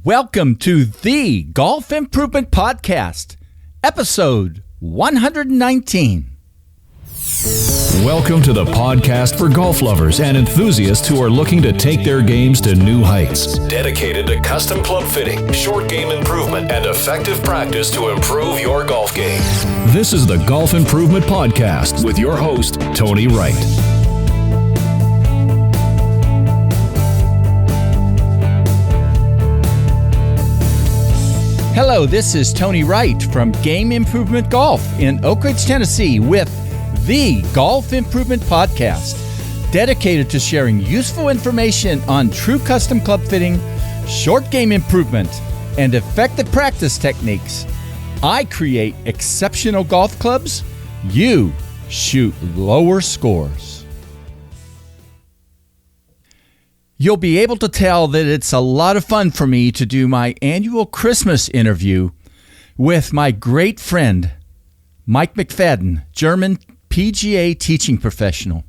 Welcome to the Golf Improvement Podcast, episode 119. Welcome to the podcast for golf lovers and enthusiasts who are looking to take their games to new heights. Dedicated to custom club fitting, short game improvement, and effective practice to improve your golf game. This is the Golf Improvement Podcast with your host, Tony Wright. Hello, this is Tony Wright from Game Improvement Golf in Oak Ridge, Tennessee with the Golf Improvement Podcast, dedicated to sharing useful information on true custom club fitting, short game improvement, and effective practice techniques. I create exceptional golf clubs. You shoot lower scores. You'll be able to tell that it's a lot of fun for me to do my annual Christmas interview with my great friend, Mike McFadden, German PGA teaching professional.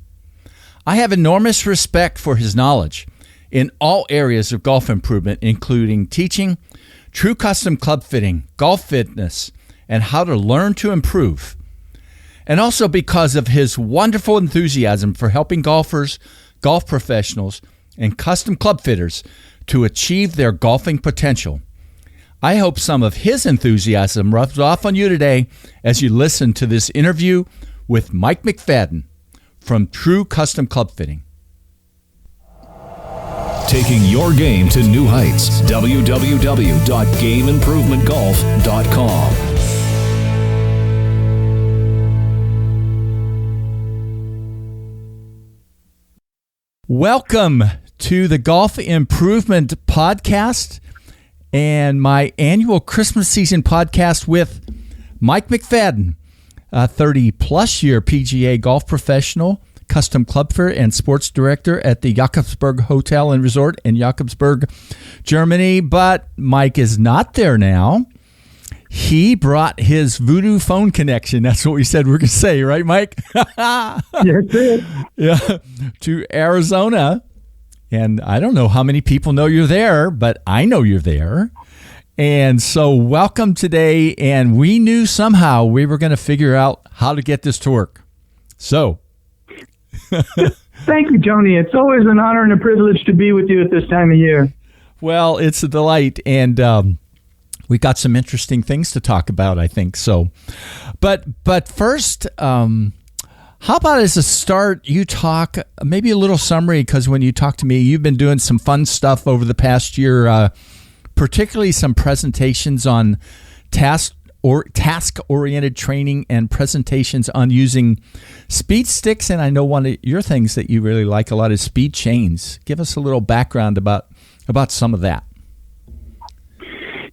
I have enormous respect for his knowledge in all areas of golf improvement, including teaching, true custom club fitting, golf fitness, and how to learn to improve. And also because of his wonderful enthusiasm for helping golfers, golf professionals, and custom club fitters to achieve their golfing potential. I hope some of his enthusiasm rubs off on you today as you listen to this interview with Mike McFadden from True Custom Club Fitting. Taking your game to new heights. www.gameimprovementgolf.com. Welcome to the Golf Improvement Podcast and my annual Christmas season podcast with Mike McFadden, a 30-plus year PGA golf professional, custom club fitter, and sports director at the Jakobsberg Hotel and Resort in Jakobsberg, Germany. But Mike is not there now. He brought his voodoo phone connection. That's what we said we were going to say, right, Mike? Yes, it. Yeah, to Arizona. And I don't know how many people know you're there, but I know you're there. And so welcome today. And we knew somehow we were going to figure out how to get this to work. So. Thank you, Tony. It's always an honor and a privilege to be with you at this time of year. Well, it's a delight. And we got some interesting things to talk about, I think. So, but first, how about as a start, you talk, maybe a little summary, because when you talk to me, you've been doing some fun stuff over the past year, particularly some presentations on task-oriented training and presentations on using speed sticks. And I know one of your things that you really like a lot is speed chains. Give us a little background about some of that.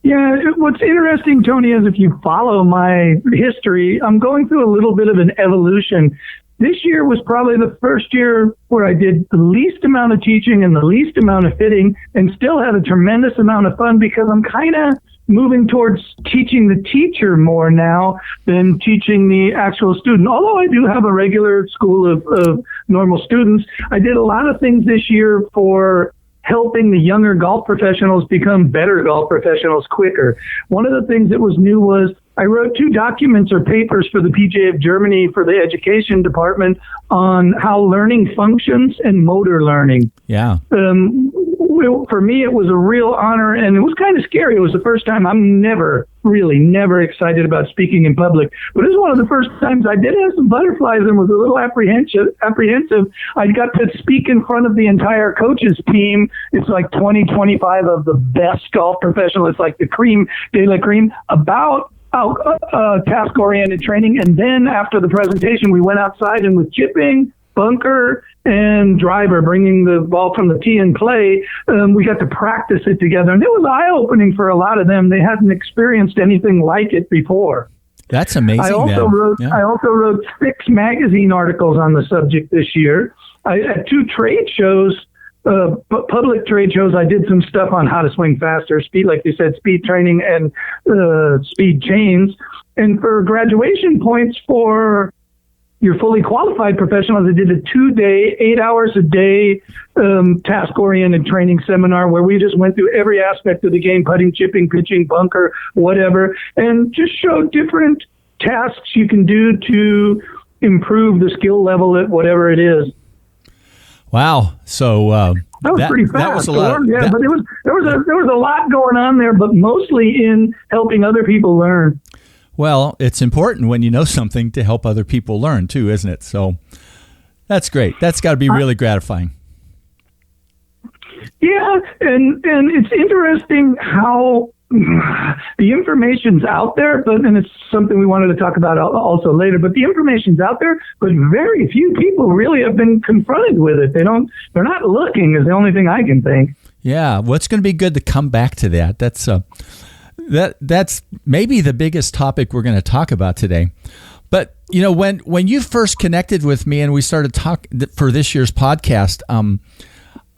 Yeah, what's interesting, Tony, is if you follow my history, I'm going through a little bit of an evolution. This year was probably the first year where I did the least amount of teaching and the least amount of fitting and still had a tremendous amount of fun because I'm kind of moving towards teaching the teacher more now than teaching the actual student. Although I do have a regular school of normal students, I did a lot of things this year for helping the younger golf professionals become better golf professionals quicker. One of the things that was new was I wrote 2 documents or papers for the PGA of Germany for the education department on how learning functions and motor learning. Yeah. For me, it was a real honor, and it was kind of scary. It was the first time. I'm never excited about speaking in public, but it was one of the first times I did have some butterflies and was a little apprehensive. I got to speak in front of the entire coaches team. It's like 25 of the best golf professionals. It's like the cream de la cream about task-oriented training. And then after the presentation, we went outside and with chipping, bunker, and driver, bringing the ball from the tee and play, we got to practice it together. And it was eye-opening for a lot of them. They hadn't experienced anything like it before. That's amazing. I also wrote 6 magazine articles on the subject this year. At 2 trade shows, public trade shows, I did some stuff on how to swing faster, speed, like you said, speed training and speed chains. And for graduation points for your fully qualified professionals, I did a 2-day, 8 hours a day task-oriented training seminar where we just went through every aspect of the game, putting, chipping, pitching, bunker, whatever, and just showed different tasks you can do to improve the skill level at whatever it is. Wow. So that was pretty fast. That was a lot. Yeah, but there was a lot going on there, but mostly in helping other people learn. Well, it's important when you know something to help other people learn too, isn't it? So that's great. That's got to be really gratifying. Yeah, and it's interesting how the information's out there, and it's something we wanted to talk about also later, but the information's out there, but very few people really have been confronted with it. They're not looking is the only thing I can think. Yeah, well, it's going to be good to come back to that. That's maybe the biggest topic we're going to talk about today. But, you know, when you first connected with me and we started talking for this year's podcast,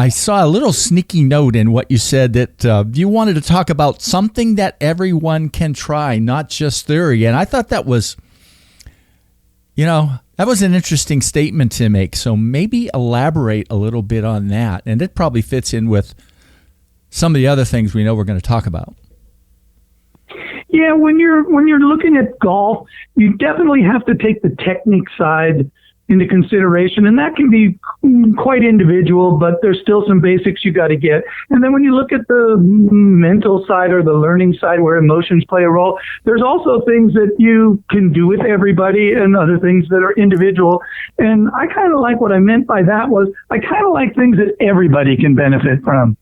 I saw a little sneaky note in what you said that you wanted to talk about something that everyone can try, not just theory. And I thought that was, that was an interesting statement to make. So maybe elaborate a little bit on that. And it probably fits in with some of the other things we know we're going to talk about. Yeah, when you're looking at golf, you definitely have to take the technique side into consideration, and that can be quite individual, but there's still some basics you got to get. And then when you look at the mental side or the learning side where emotions play a role, there's also things that you can do with everybody and other things that are individual. And I kind of like what I meant by that was I kind of like things that everybody can benefit from.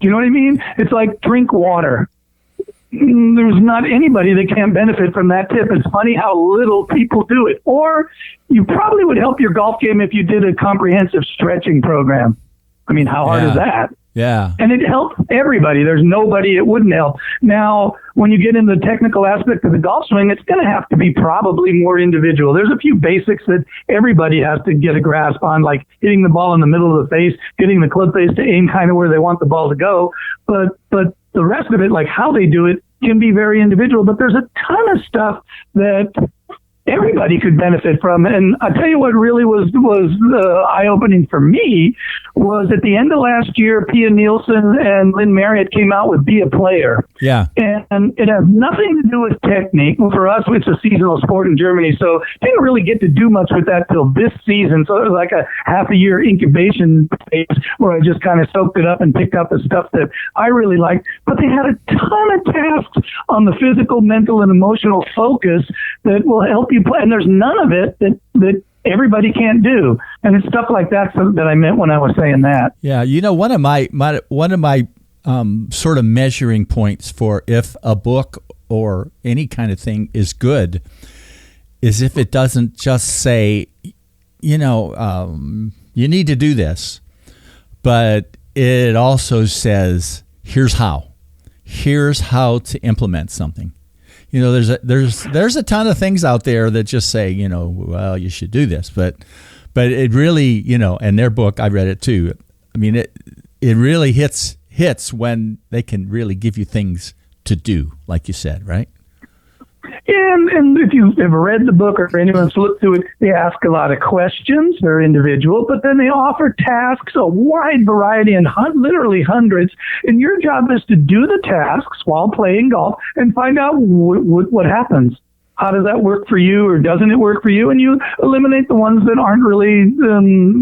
Do you know what I mean? It's like drink water. There's not anybody that can't benefit from that tip. It's funny how little people do it. Or you probably would help your golf game if you did a comprehensive stretching program. I mean, how hard is that? Yeah. And it helps everybody. There's nobody it wouldn't help. Now, when you get into the technical aspect of the golf swing, it's going to have to be probably more individual. There's a few basics that everybody has to get a grasp on, like hitting the ball in the middle of the face, getting the club face to aim kind of where they want the ball to go. But the rest of it, like how they do it, can be very individual. But there's a ton of stuff that everybody could benefit from. And I tell you what really was eye-opening for me was at the end of last year, Pia Nielsen and Lynn Marriott came out with Be a Player. Yeah. And it has nothing to do with technique. For us, it's a seasonal sport in Germany, so didn't really get to do much with that till this season. So it was like a half a year incubation phase where I just kind of soaked it up and picked up the stuff that I really liked. But they had a ton of tasks on the physical, mental, and emotional focus that will help you play. And there's none of it that everybody can't do. And it's stuff like that that I meant when I was saying that. Yeah, one of my sort of measuring points for if a book or any kind of thing is good is if it doesn't just say, you need to do this, but it also says, here's how to implement something. There's a ton of things out there that just say, well, you should do this, but it really, and their book, I read it too. I mean, it really hits when they can really give you things to do, like you said, right? And if you've ever read the book or anyone's looked through it, they ask a lot of questions. They're individual, but then they offer tasks, a wide variety, and literally hundreds. And your job is to do the tasks while playing golf and find out what happens. How does that work for you, or doesn't it work for you? And you eliminate the ones that aren't really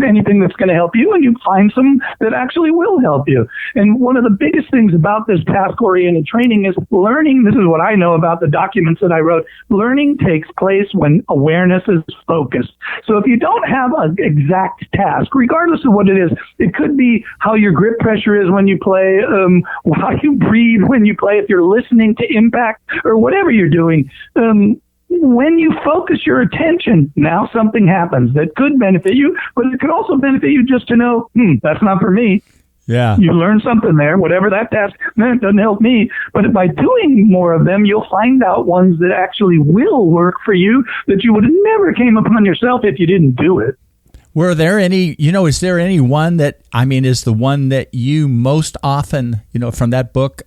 anything that's going to help you, and you find some that actually will help you. And one of the biggest things about this task-oriented training is learning. This is what I know about the documents that I wrote. Learning takes place when awareness is focused. So if you don't have an exact task, regardless of what it is, it could be how your grip pressure is when you play, how you breathe when you play, if you're listening to impact, or whatever you're doing. When you focus your attention, now something happens that could benefit you, but it could also benefit you just to know, that's not for me. Yeah. You learn something there, whatever that task, it doesn't help me. But by doing more of them, you'll find out ones that actually will work for you that you would have never came upon yourself if you didn't do it. Were there any, is there any one that, is the one that you most often, from that book,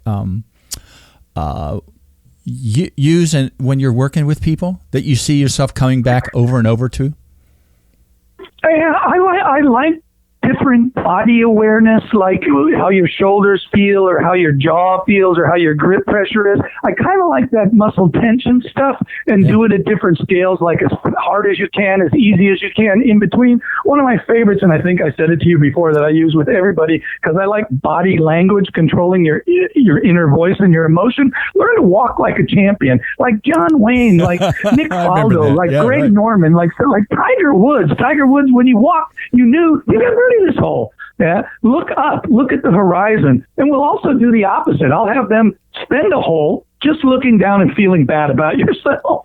use when you're working with people that you see yourself coming back over and over to? I like different body awareness, like how your shoulders feel or how your jaw feels or how your grip pressure is. I kind of like that muscle tension stuff and do it at different scales, like as hard as you can, as easy as you can, in between. One of my favorites, and I think I said it to you before, that I use with everybody because I like body language, controlling your inner voice and your emotion. Learn to walk like a champion, like John Wayne, like Nick Faldo, like Greg Norman, like Tiger Woods. Tiger Woods, when you walked, you knew you got rid of this hole. Yeah, look up, look at the horizon, and we'll also do the opposite. I'll have them spend a hole just looking down and feeling bad about yourself.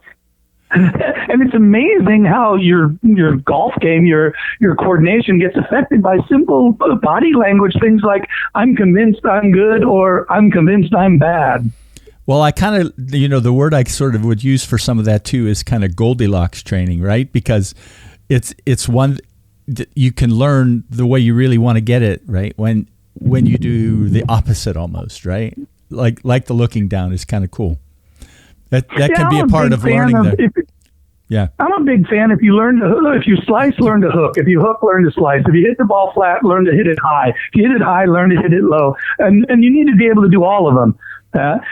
And it's amazing how your golf game, your coordination gets affected by simple body language things like "I'm convinced I'm good" or "I'm convinced I'm bad." Well, I kind of, the word I sort of would use for some of that too is kind of Goldilocks training, right? Because it's one you can learn the way you really want to get it, right? When you do the opposite almost, right? Like the looking down is kind of cool. That can be a part of learning. I'm a big fan. If you slice, learn to hook. If you hook, learn to slice. If you hit the ball flat, learn to hit it high. If you hit it high, learn to hit it low. And you need to be able to do all of them.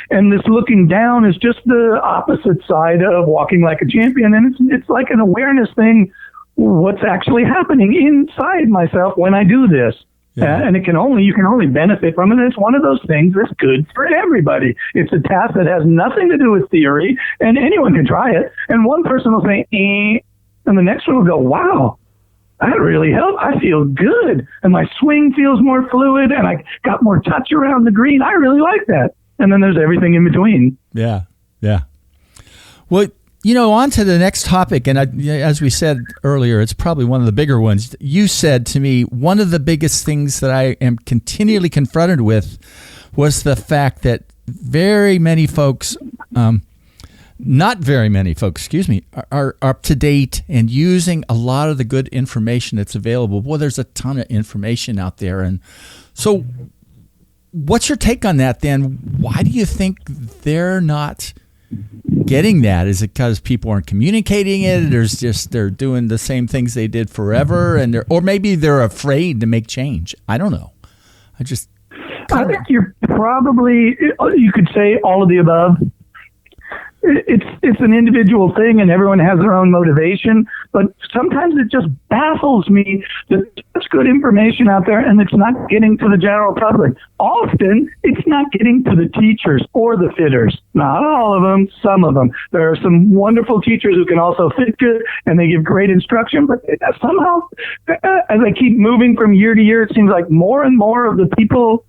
And this looking down is just the opposite side of walking like a champion. And it's like an awareness thing. What's actually happening inside myself when I do this. And you can only benefit from it. It's one of those things that's good for everybody. It's a task that has nothing to do with theory, and anyone can try it. And one person will say, and the next one will go, wow, that really helped. I feel good. And my swing feels more fluid, and I got more touch around the green. I really like that. And then there's everything in between. Yeah. Well, on to the next topic, and as we said earlier, it's probably one of the bigger ones. You said to me, one of the biggest things that I am continually confronted with was the fact that not very many folks, are up to date and using a lot of the good information that's available. Boy, there's a ton of information out there. And so what's your take on that then? Why do you think they're not getting that? Is it because people aren't communicating it? They're doing the same things they did forever, or maybe they're afraid to make change. I don't know. I think you're probably, you could say all of the above. It's an individual thing, and everyone has their own motivation. But sometimes it just baffles me that there's good information out there, and it's not getting to the general public. Often, it's not getting to the teachers or the fitters. Not all of them, some of them. There are some wonderful teachers who can also fit good, and they give great instruction. But somehow, as I keep moving from year to year, it seems like more and more of the people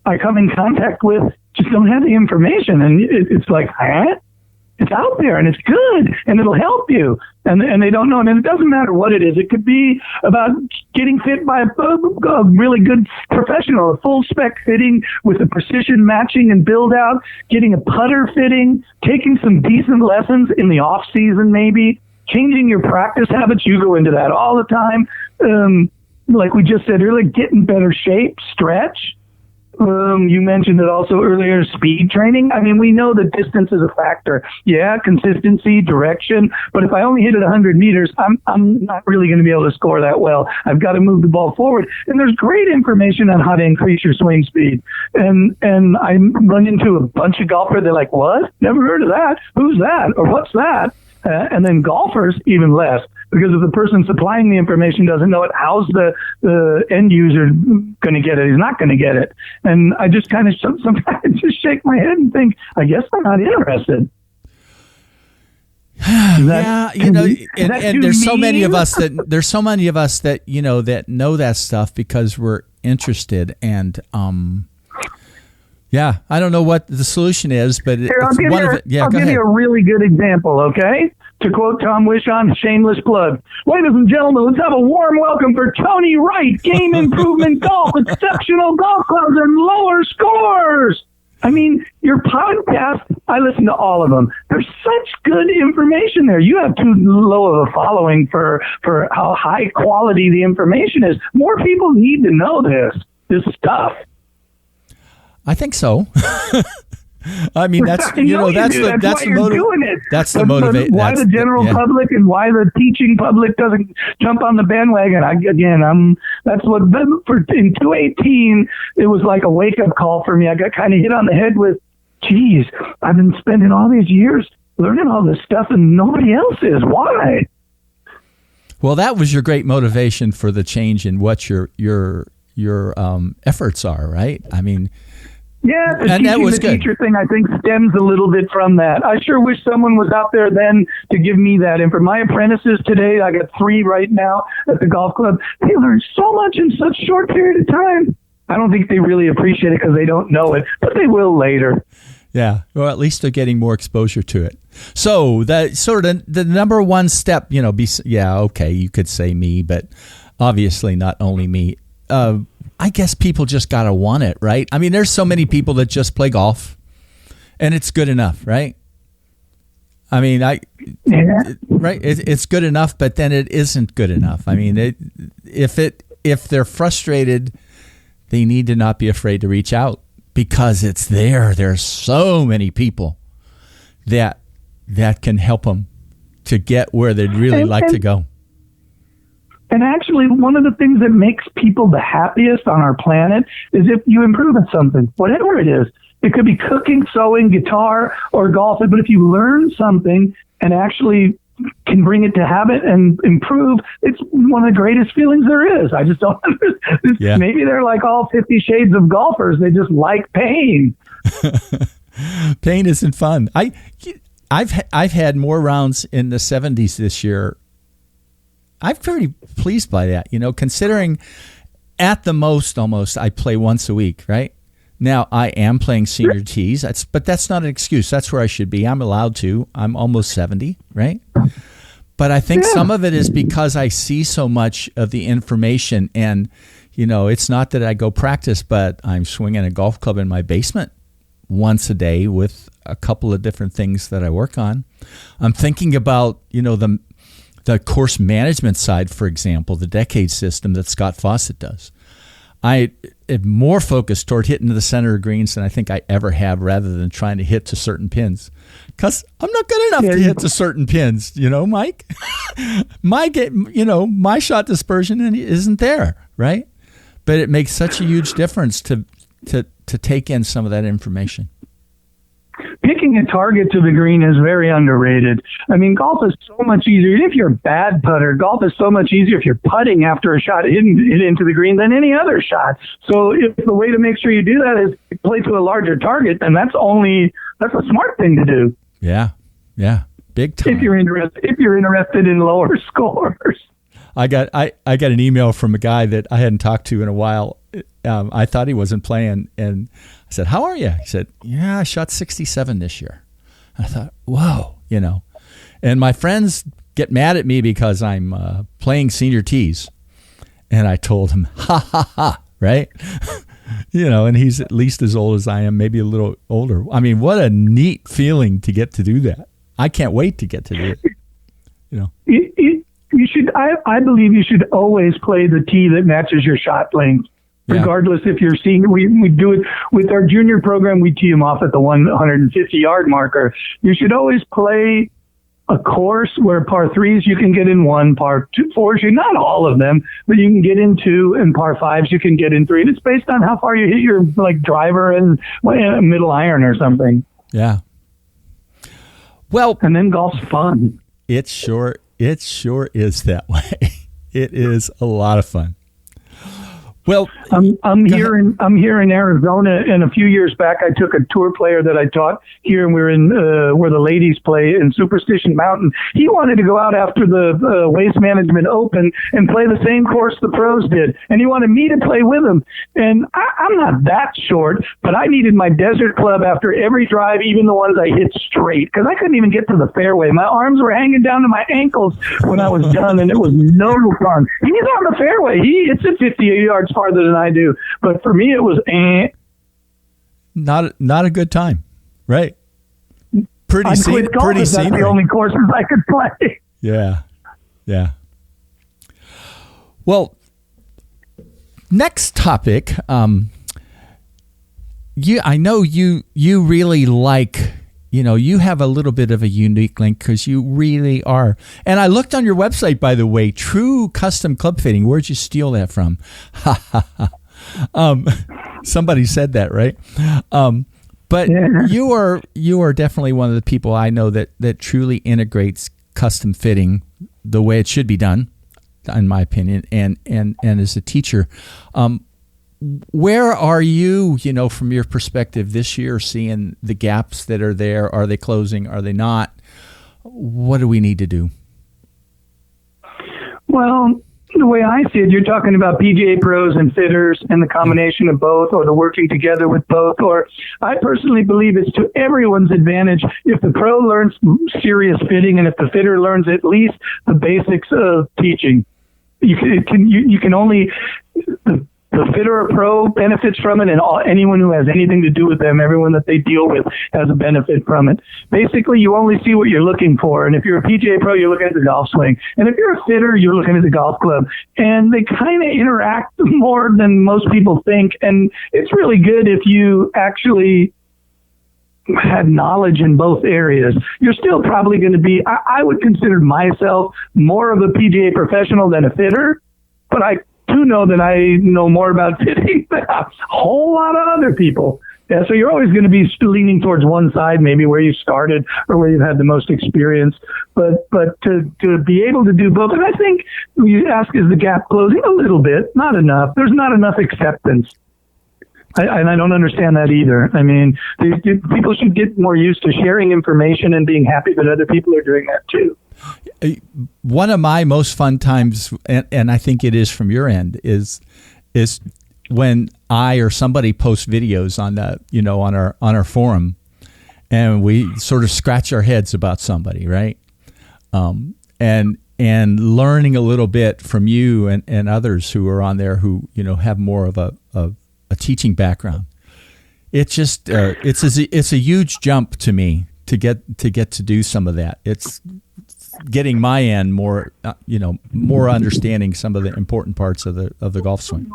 I come in contact with just don't have the information, and it's like, it's out there, and it's good, and it'll help you, and they don't know, and it doesn't matter what it is. It could be about getting fit by a really good professional, a full spec fitting with a precision matching and build out, getting a putter fitting, taking some decent lessons in the off season, maybe changing your practice habits. You go into that all the time. Like we just said earlier, get in better shape, stretch. You mentioned it also earlier, speed training. I mean, we know that distance is a factor. Yeah, consistency, direction. But if I only hit it 100 meters, I'm not really going to be able to score that well. I've got to move the ball forward. And there's great information on how to increase your swing speed. And I run into a bunch of golfers. They're like, what? Never heard of that. Who's that? Or what's that? And then golfers, even less. Because if the person supplying the information doesn't know it, how's the end user going to get it? He's not going to get it. And I just kind of sometimes just shake my head and think, I guess they're not interested. And there's so many of us that that know that stuff because we're interested. And I don't know what the solution is, but I'll give you a really good example, okay? To quote Tom Wishon, shameless plug. Ladies and gentlemen, let's have a warm welcome for Tony Wright, Game Improvement Golf, exceptional golf clubs and lower scores. I mean, your podcast, I listen to all of them. There's such good information there. You have too low of a following for how high quality the information is. More people need to know this stuff. I think so. I mean, that's That's why you're doing it. That's the motivation. Why the general public and why the teaching public doesn't jump on the bandwagon? In 2018, it was like a wake up call for me. I got kind of hit on the head with, geez, I've been spending all these years learning all this stuff and nobody else is. Why? Well, that was your great motivation for the change in what your efforts are, right? I mean, yeah, and that was good. Teacher thing, I think, stems a little bit from that. I sure wish someone was out there then to give me that. And for my apprentices today, I got 3 right now at the golf club. They learn so much in such a short period of time. I don't think they really appreciate it because they don't know it, but they will later. Yeah, or at least they're getting more exposure to it. So that sort of the number one step, okay, you could say me, but obviously not only me. I guess people just got to want it, right? I mean, there's so many people that just play golf and it's good enough, right? I mean, it's good enough, but then it isn't good enough. I mean, if they're frustrated, they need to not be afraid to reach out because it's there. There's so many people that can help them to get where they'd really like to go. And actually, one of the things that makes people the happiest on our planet is if you improve at something, whatever it is. It could be cooking, sewing, guitar, or golf. But if you learn something and actually can bring it to habit and improve, it's one of the greatest feelings there is. I just don't understand. Yeah. Maybe they're like all 50 shades of golfers. They just like pain. Pain isn't fun. I've had more rounds in the 70s this year. I'm pretty pleased by that, considering at the most almost I play once a week, right? Now I am playing senior tees, but that's not an excuse. That's where I should be. I'm allowed to. I'm almost 70, right? But I think some of it is because I see so much of the information and, it's not that I go practice, but I'm swinging a golf club in my basement once a day with a couple of different things that I work on. I'm thinking about, the course management side, for example, the decade system that Scott Fawcett does. I am more focused toward hitting to the center of greens than I think I ever have, rather than trying to hit to certain pins, because I'm not good enough to hit to certain pins. Mike, my shot dispersion isn't there, right? But it makes such a huge difference to take in some of that information. Picking a target to the green is very underrated. I mean, golf is so much easier. Even if you're a bad putter, golf is so much easier if you're putting after a shot hit into the green than any other shot. So if the way to make sure you do that is play to a larger target, and that's a smart thing to do. Yeah, big time. If you're interested in lower scores. I got an email from a guy that I hadn't talked to in a while. I thought he wasn't playing, and I said, "How are you?" He said, "Yeah, I shot 67 this year." And I thought, "Whoa," And my friends get mad at me because I'm playing senior tees, and I told him, "Ha ha ha!" Right? And he's at least as old as I am, maybe a little older. I mean, what a neat feeling to get to do that. I can't wait to get to do it. You should. I believe you should always play the tee that matches your shot length. Regardless if you're seeing, we do it with our junior program. We tee them off at the 150-yard marker. You should always play a course where par threes you can get in 1, par fours, not all of them, but you can get in 2, and par fives you can get in 3. And it's based on how far you hit your driver and middle iron or something. Yeah. Well, and then golf's fun. It sure is that way. It is a lot of fun. Well, I'm here in Arizona, and a few years back I took a tour player that I taught here, and we were in where the ladies play in Superstition Mountain. He wanted to go out after the Waste Management Open and play the same course the pros did, and he wanted me to play with him. And I'm not that short, but I needed my desert club after every drive, even the ones I hit straight, because I couldn't even get to the fairway. My arms were hanging down to my ankles when I was done, and it was no fun. He's on the fairway. He hits it 58 yards farther than I do, but for me it was not a good time, right? Pretty scenery. That's the only courses I could play. Yeah. Well, next topic. I know you really like, you have a little bit of a unique link because you really are. And I looked on your website, by the way, True Custom Club Fitting. Where'd you steal that from? Somebody said that, right? But yeah. you are definitely one of the people I know that truly integrates custom fitting the way it should be done, in my opinion, and as a teacher. Where are you, from your perspective this year, seeing the gaps that are there? Are they closing? Are they not? What do we need to do? Well, the way I see it, you're talking about PGA pros and fitters and the combination of both, or the working together with both. Or I personally believe it's to everyone's advantage if the pro learns serious fitting and if the fitter learns at least the basics of teaching. You can only the fitter or pro benefits from it, and anyone who has anything to do with them, everyone that they deal with, has a benefit from it. Basically, you only see what you're looking for. And if you're a PGA pro, you're looking at the golf swing. And if you're a fitter, you're looking at the golf club. And they kind of interact more than most people think. And it's really good if you actually had knowledge in both areas. You're still probably going to be, I would consider myself more of a PGA professional than a fitter, but I do know that I know more about fitting than a whole lot of other people. Yeah, so you're always going to be leaning towards one side, maybe where you started or where you've had the most experience. But to be able to do both, and I think you ask, is the gap closing? A little bit, not enough. There's not enough acceptance. And I don't understand that either. I mean, people should get more used to sharing information and being happy that other people are doing that too. One of my most fun times, and I think it is from your end, is when I or somebody posts videos on on our forum, and we sort of scratch our heads about somebody, right? And learning a little bit from you and others who are on there who have more of a teaching background. It's just it's a huge jump to me to get to do some of that. It's getting my end more more understanding some of the important parts of the golf swing.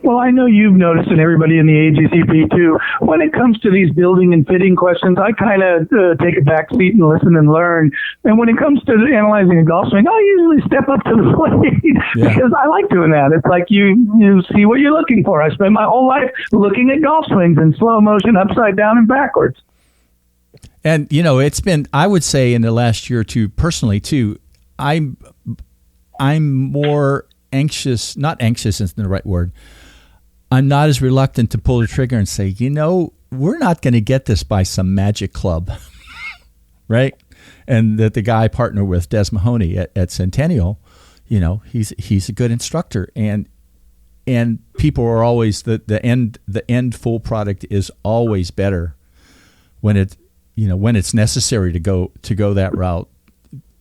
Well, I know you've noticed, and everybody in the AGCP too, when it comes to these building and fitting questions, I kind of take a back seat and listen and learn. And when it comes to analyzing a golf swing, I usually step up to the plate because I like doing that. It's like you see what you're looking for. I spent my whole life looking at golf swings in slow motion, upside down and backwards. And, it's been, I would say in the last year or two, personally too, I'm more anxious, not anxious isn't the right word. I'm not as reluctant to pull the trigger and say, we're not going to get this by some magic club, right? And that the guy I partner with, Des Mahoney at Centennial, he's a good instructor, and people are always the end full product is always better when it's necessary to go that route.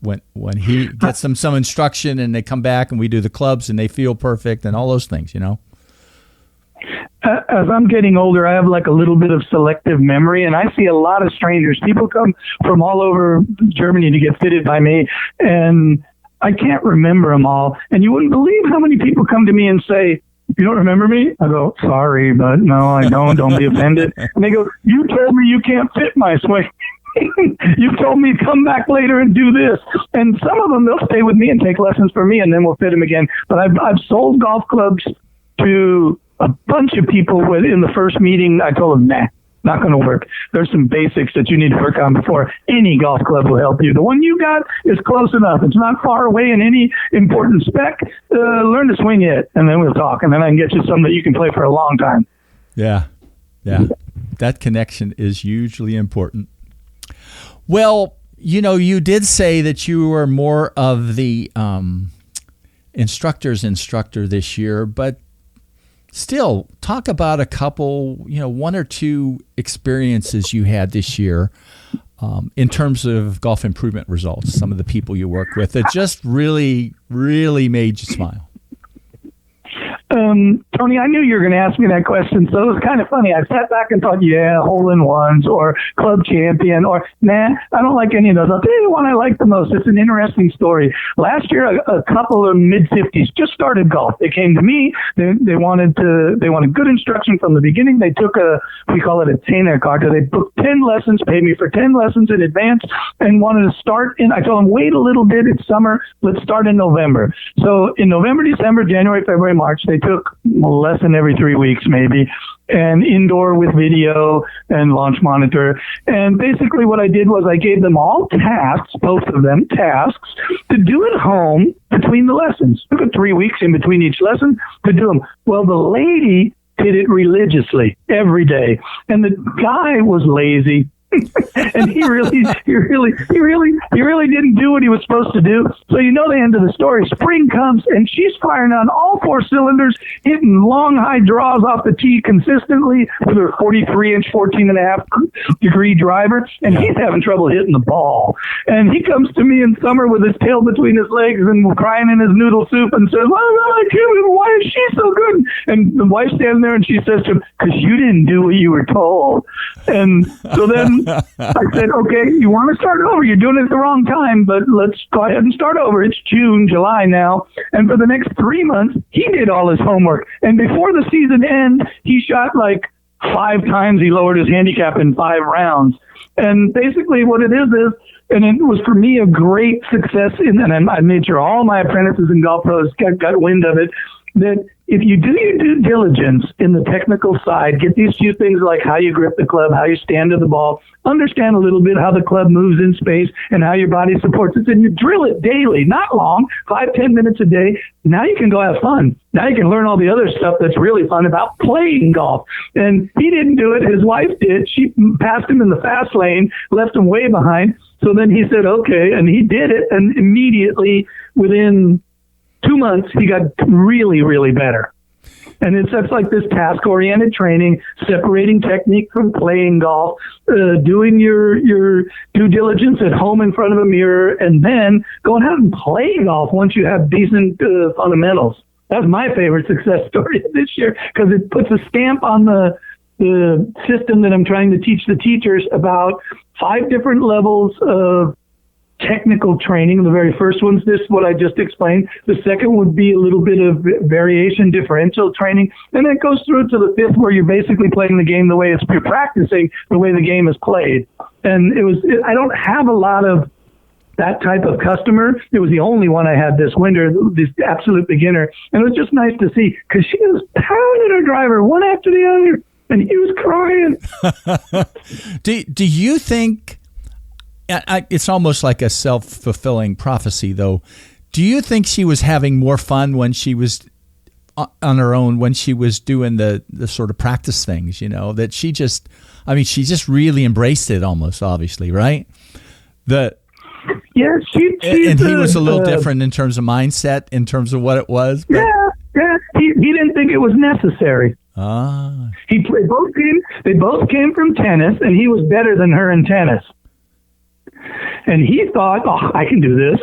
When he gets them some instruction and they come back and we do the clubs and they feel perfect and all those things, As I'm getting older, I have like a little bit of selective memory, and I see a lot of strangers. People come from all over Germany to get fitted by me, and I can't remember them all. And you wouldn't believe how many people come to me and say, "You don't remember me?" I go, "Sorry, but no, I don't. Don't be offended." And they go, "You told me you can't fit my swing. You told me to come back later and do this." And some of them, they'll stay with me and take lessons from me, and then we'll fit them again. But I've sold golf clubs to a bunch of people in the first meeting. I told them, nah, not going to work. There's some basics that you need to work on before any golf club will help you. The one you got is close enough. It's not far away in any important spec. Learn to swing it, and then we'll talk. And then I can get you some that you can play for a long time. Yeah. That connection is hugely important. Well, you did say that you were more of the instructor this year, but still, talk about a couple, one or two experiences you had this year in terms of golf improvement results, some of the people you work with that just really, really made you smile. Tony, Tony, I knew you were going to ask me that question, so it was kind of funny. I sat back and thought, yeah, hole-in-ones or club champion or, nah, I don't like any of those. I'll tell you the one I like the most. It's an interesting story. Last year, a couple of mid-50s just started golf. They came to me. They wanted good instruction from the beginning. They took we call it a Tainer card. They booked 10 lessons, paid me for 10 lessons in advance, and wanted to start I told them, wait a little bit. It's summer. Let's start in November. So in November, December, January, February, March, they took a lesson every 3 weeks maybe, and indoor with video and launch monitor. And basically what I did was I gave them all tasks, both of them tasks, to do at home between the lessons. Took 3 weeks in between each lesson to do them. Well, the lady did it religiously every day, and the guy was lazy. And he really didn't do what he was supposed to do. So you know the end of the story. Spring comes and she's firing on all 4 cylinders, hitting long high draws off the tee consistently with her 43-inch, 14.5-degree driver, and he's having trouble hitting the ball. And he comes to me in summer with his tail between his legs and crying in his noodle soup and says, why is she so good? And the wife's standing there and she says to him, because you didn't do what you were told. And so then I said, okay, you want to start over. You're doing it at the wrong time, but let's go ahead and start over. It's June, July now. And for the next 3 months, he did all his homework. And before the season ends, he shot like 5 times. He lowered his handicap in 5 rounds. And basically what it is, and it was for me a great success, and I made sure all my apprentices and golf pros got wind of it, that if you do your due diligence in the technical side, get these few things like how you grip the club, how you stand to the ball, understand a little bit how the club moves in space and how your body supports it, and you drill it daily, not long, 5-10 minutes a day. Now you can go have fun. Now you can learn all the other stuff that's really fun about playing golf. And he didn't do it. His wife did. She passed him in the fast lane, left him way behind. So then he said, okay, and he did it. And immediately within 2 months, he got really, really better. And that's like this task-oriented training, separating technique from playing golf, doing your due diligence at home in front of a mirror, and then going out and play golf once you have decent fundamentals. That's my favorite success story this year because it puts a stamp on the system that I'm trying to teach the teachers about 5 different levels of technical training. The very first one's this, what I just explained. The second would be a little bit of variation differential training. And then it goes through to the 5th where you're basically playing the game the way you're practicing the way the game is played. And I don't have a lot of that type of customer. It was the only one I had this winter, this absolute beginner. And it was just nice to see because she was pounding her driver one after the other. And he was crying. Do you think, it's almost like a self-fulfilling prophecy, though. Do you think she was having more fun when she was on her own, when she was doing the sort of practice things, that she just really embraced it almost, obviously, right? Yeah, and he was a little different in terms of mindset, in terms of what it was. But. Yeah. He didn't think it was necessary. They both came from tennis, and he was better than her in tennis. And he thought, I can do this.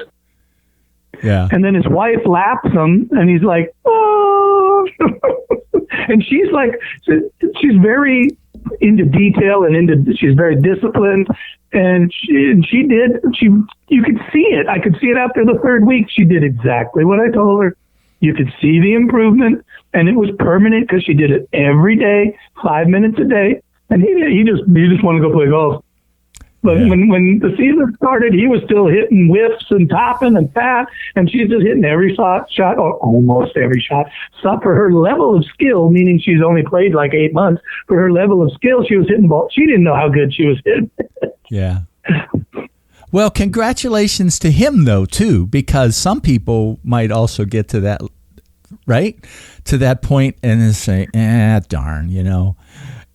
Yeah. And then his wife laps him, and he's like, oh. And she's she's very into detail and she's very disciplined. And you could see it. I could see it after the 3rd week. She did exactly what I told her. You could see the improvement, and it was permanent because she did it every day, 5 minutes a day. And he just wanted to go play golf. But when the season started, he was still hitting whiffs and topping and fat, and she's just hitting every shot, or almost every shot. So for her level of skill, meaning she's only played like 8 months, for her level of skill, she was hitting balls. She didn't know how good she was hitting. Yeah. Well, congratulations to him, though, too, because some people might also get to that, right? To that point and then say, darn,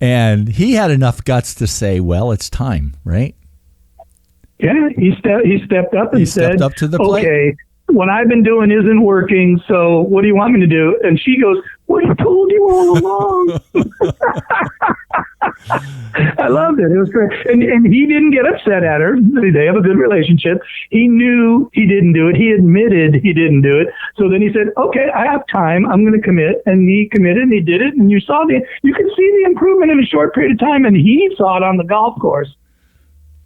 And he had enough guts to say, well, it's time, right? Yeah, he stepped up and said, stepped up to the plate. Okay, what I've been doing isn't working, so what do you want me to do? And she goes, well, I told you all along. I loved it. It was great. And he didn't get upset at her. They have a good relationship. He knew he didn't do it. He admitted he didn't do it. So then he said, okay, I have time. I'm going to commit. And he committed and he did it. And you could see the improvement in a short period of time. And he saw it on the golf course.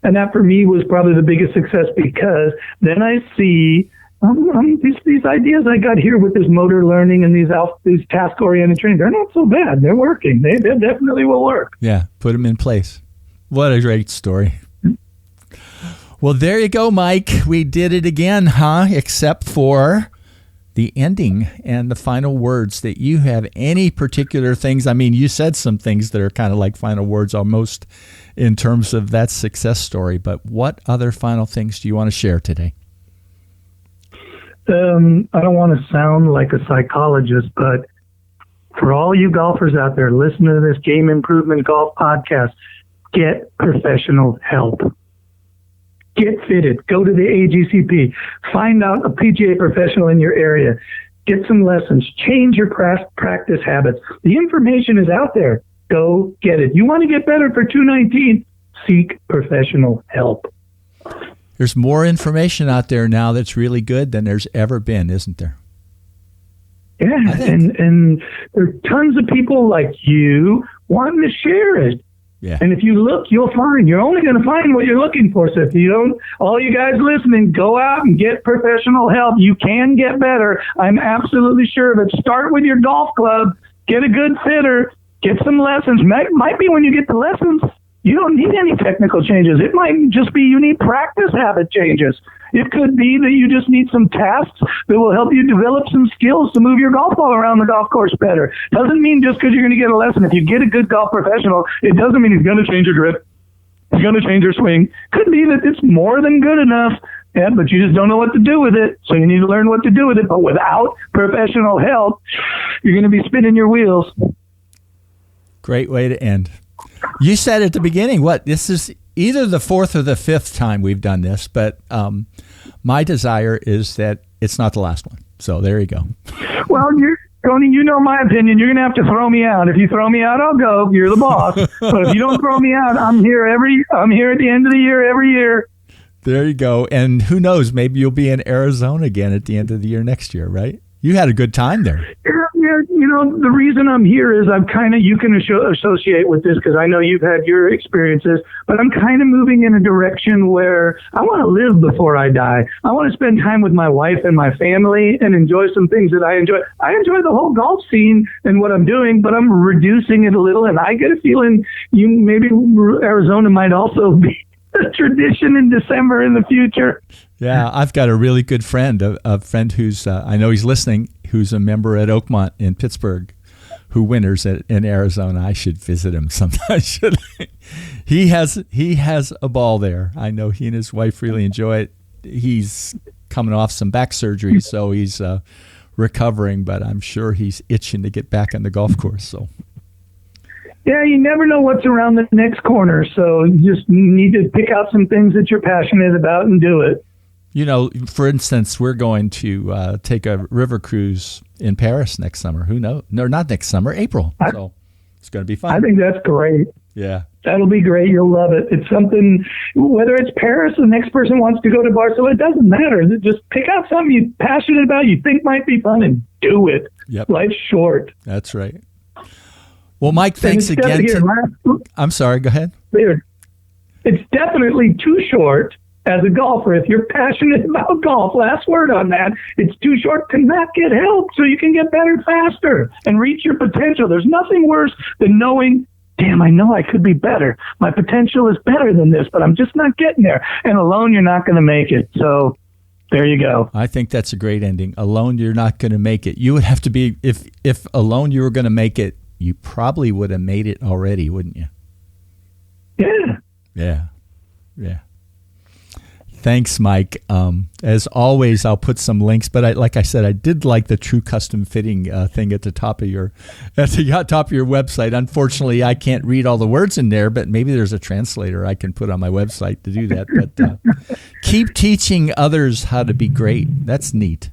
And that for me was probably the biggest success, because then I see these ideas I got here with this motor learning and these task-oriented training, they're not so bad. They're working. They definitely will work. Yeah, put them in place. What a great story. Well, there you go, Mike. We did it again, huh? Except for the ending and the final words. That you have any particular things? I mean, you said some things that are kind of like final words almost in terms of that success story, but what other final things do you want to share today? I don't want to sound like a psychologist, but for all you golfers out there listening to this Game Improvement Golf podcast, get professional help. Get fitted. Go to the AGCP. Find out a PGA professional in your area. Get some lessons. Change your practice habits. The information is out there. Go get it. You want to get better for 2019? Seek professional help. There's more information out there now that's really good than there's ever been, isn't there? Yeah, and there are tons of people like you wanting to share it. Yeah. And if you look, you'll find. You're only going to find what you're looking for. So if you don't, all you guys listening, go out and get professional help. You can get better. I'm absolutely sure of it. Start with your golf club. Get a good fitter. Get some lessons. Might be when you get the lessons, you don't need any technical changes. It might just be you need practice habit changes. It could be that you just need some tasks that will help you develop some skills to move your golf ball around the golf course better. Doesn't mean just because you're going to get a lesson. If you get a good golf professional, it doesn't mean he's going to change your grip. He's going to change your swing. Could be that it's more than good enough, yeah, but you just don't know what to do with it. So you need to learn what to do with it. But without professional help, you're going to be spinning your wheels. Great way to end. You said at the beginning, this is either the fourth or the fifth time we've done this, but my desire is that it's not the last one. So there you go. Well, Tony, you know my opinion. You're going to have to throw me out. If you throw me out, I'll go. You're the boss. But if you don't throw me out, I'm here at the end of the year every year. There you go. And who knows, maybe you'll be in Arizona again at the end of the year next year, right? You had a good time there. Yeah, the reason I'm here is you can associate with this because I know you've had your experiences, but I'm kind of moving in a direction where I want to live before I die. I want to spend time with my wife and my family and enjoy some things that I enjoy. I enjoy the whole golf scene and what I'm doing, but I'm reducing it a little, and I get a feeling maybe Arizona might also be a tradition in December in the future. Yeah, I've got a really good friend, a friend who's, I know he's listening, who's a member at Oakmont in Pittsburgh, who winters in Arizona. I should visit him sometime, should I? He has a ball there. I know he and his wife really enjoy it. He's coming off some back surgery, so he's recovering, but I'm sure he's itching to get back on the golf course. So. Yeah, you never know what's around the next corner, so you just need to pick out some things that you're passionate about and do it. For instance, we're going to take a river cruise in Paris next summer. Who knows? No, not next summer, April. So it's going to be fun. I think that's great. Yeah. That'll be great. You'll love it. It's something, whether it's Paris, the next person wants to go to Barcelona, it doesn't matter. Just pick out something you're passionate about, you think might be fun, and do it. Yep. Life's short. That's right. Well, Mike, thanks again. I'm sorry, go ahead. It's definitely too short as a golfer. If you're passionate about golf, last word on that, it's too short to not get help so you can get better faster and reach your potential. There's nothing worse than knowing, damn, I know I could be better. My potential is better than this, but I'm just not getting there. And alone, you're not going to make it. So there you go. I think that's a great ending. Alone, you're not going to make it. You would have to be, if alone you were going to make it, you probably would have made it already, wouldn't you? Yeah. Thanks, Mike. As always, I'll put some links, but like I said, I did like the True Custom Fitting thing at the top of your website. Unfortunately, I can't read all the words in there, but maybe there's a translator I can put on my website to do that. But keep teaching others how to be great. That's neat.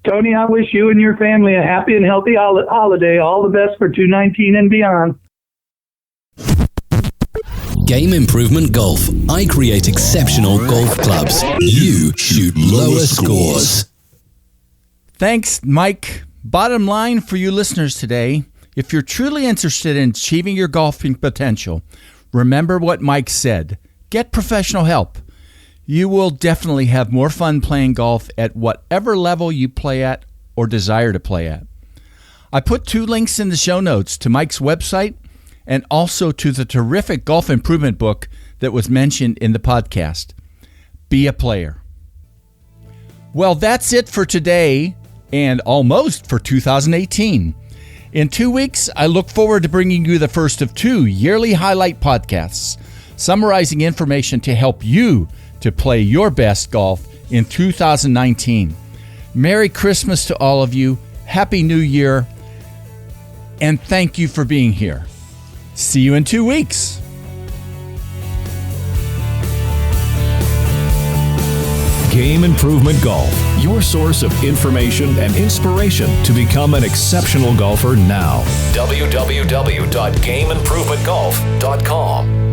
Tony, I wish you and your family a happy and healthy holiday. All the best for 2019 and beyond. Game Improvement Golf. I create exceptional golf clubs. You shoot lower scores. Thanks, Mike. Bottom line for you listeners today, if you're truly interested in achieving your golfing potential, remember what Mike said. Get professional help. You will definitely have more fun playing golf at whatever level you play at or desire to play at. I put 2 links in the show notes to Mike's website and also to the terrific golf improvement book that was mentioned in the podcast. Be a player. Well, that's it for today and almost for 2018. In 2 weeks, I look forward to bringing you the first of 2 yearly highlight podcasts, summarizing information to help you to play your best golf in 2019. Merry Christmas to all of you. Happy New Year. And thank you for being here. See you in 2 weeks. Game Improvement Golf, your source of information and inspiration to become an exceptional golfer now. www.gameimprovementgolf.com